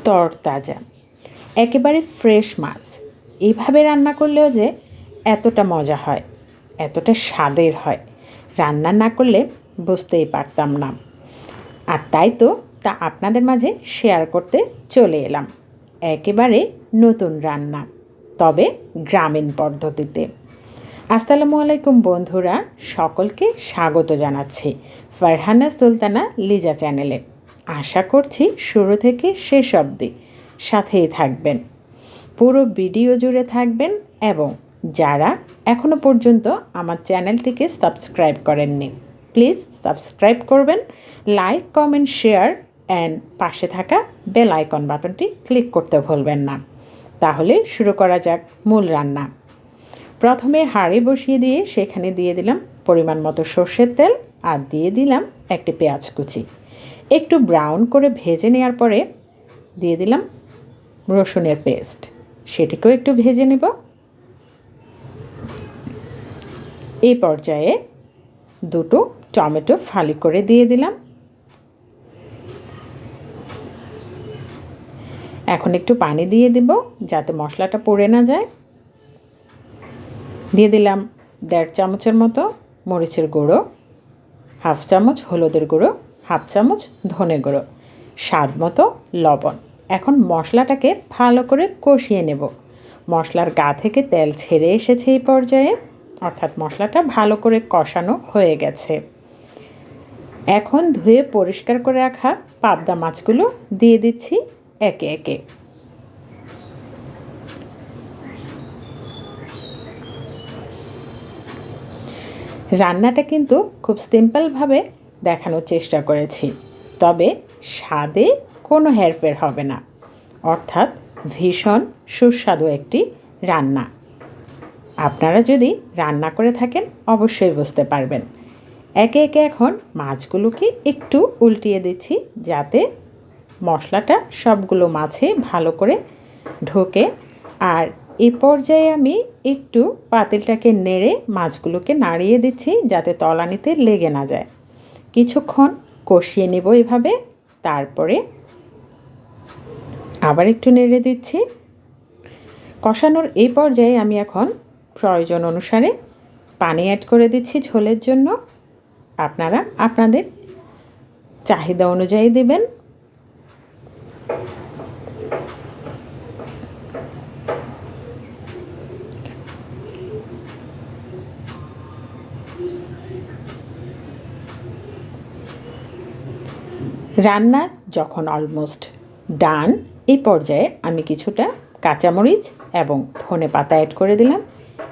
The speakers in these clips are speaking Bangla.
তরতাজা একেবারে ফ্রেশ মাছ এইভাবে রান্না করলেও যে এতটা মজা হয়, এতটা স্বাদের হয়, রান্না না করলে বুঝতেই পারতাম না। আর তাই তো তা আপনাদের মাঝে শেয়ার করতে চলে এলাম একেবারে নতুন রান্না, তবে গ্রামীণ পদ্ধতিতে। আসসালামু আলাইকুম বন্ধুরা, সকলকে স্বাগত জানাচ্ছি ফারহানা সুলতানা লিজা চ্যানেলে। আশা করছি শুরু থেকে শেষ অবধি সাথেই থাকবেন, পুরো ভিডিও জুড়ে থাকবেন এবং যারা এখনও পর্যন্ত আমার চ্যানেলটিকে সাবস্ক্রাইব করেননি প্লিজ সাবস্ক্রাইব করবেন, লাইক কমেন্ট শেয়ার অ্যান্ড পাশে থাকা বেল আইকন বাটনটি ক্লিক করতে ভুলবেন না। তাহলে শুরু করা যাক মূল রান্না। প্রথমে হাঁড়ি বসিয়ে দিয়ে সেখানে দিয়ে দিলাম পরিমাণ মতো সর্ষের তেল আর দিয়ে দিলাম একটি পেঁয়াজ কুচি। একটু ব্রাউন করে ভেজে নেওয়ার পরে দিয়ে দিলাম রসুনের পেস্ট, সেটিকেও একটু ভেজে নেব। এই পর্যায়ে দুটো টমেটো ফালি করে দিয়ে দিলাম। এখন একটু পানি দিয়ে দেব যাতে মশলাটা পুড়ে না যায়। দিয়ে দিলাম 1.5 চামচের মতো মরিচের গুঁড়ো, 1/2 চামচ হলুদের গুঁড়ো, 1/2 চামচ ধনে গুঁড়ো, স্বাদ মতো লবণ। এখন মশলাটাকে ভালো করে কষিয়ে নেব। মশলার গা থেকে তেল ছেড়ে এসেছে এই পর্যায়ে, অর্থাৎ মশলাটা ভালো করে কষানো হয়ে গেছে। এখন ধুয়ে পরিষ্কার করে রাখা পাবদা মাছগুলো দিয়ে দিচ্ছি একে একে। রান্নাটা কিন্তু খুব সিম্পলভাবে দেখানোর চেষ্টা করেছি, তবে স্বাদে কোনো হেরফের হবে না, অর্থাৎ ভীষণ সুস্বাদু একটি রান্না। আপনারা যদি রান্না করে থাকেন অবশ্যই বুঝতে পারবেন। একে একে এখন মাছগুলোকে একটু উল্টিয়ে দিচ্ছি যাতে মশলাটা সবগুলো মাছে ভালো করে ঢোকে। আর এই পর্যায়ে আমি একটু পাতিলটাকে নেড়ে মাছগুলোকে নাড়িয়ে দিচ্ছি যাতে তলানিতে লেগে না যায়। কিছুক্ষণ কষিয়ে নেব এভাবে, তারপরে আবার একটু নেড়ে দিচ্ছি। কষানোর এই পর্যায়ে আমি এখন প্রয়োজন অনুসারে পানি অ্যাড করে দিচ্ছি ঝোলের জন্য। আপনারা আপনাদের চাহিদা অনুযায়ী দেবেন। রান্না যখন অলমোস্ট ডান, এই পর্যায়ে আমি কিছুটা কাঁচামরিচ এবং ধনেপাতা অ্যাড করে দিলাম।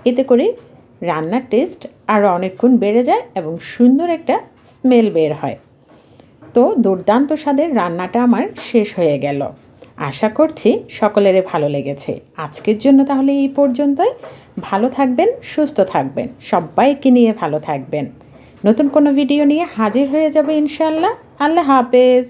এতে করে রান্নার টেস্ট আরও অনেক গুণ বেড়ে যায় এবং সুন্দর একটা স্মেল বের হয়। তো দুর্দান্ত স্বাদের রান্নাটা আমার শেষ হয়ে গেল। আশা করছি সকলেরই ভালো লেগেছে। আজকের জন্য তাহলে এই পর্যন্তই। ভালো থাকবেন, সুস্থ থাকবেন, সবাইকে নিয়ে ভালো থাকবেন। নতুন কোনো ভিডিও নিয়ে হাজির হয়ে যাবে ইনশাআল্লাহ। আল্লাহ হাফেজ।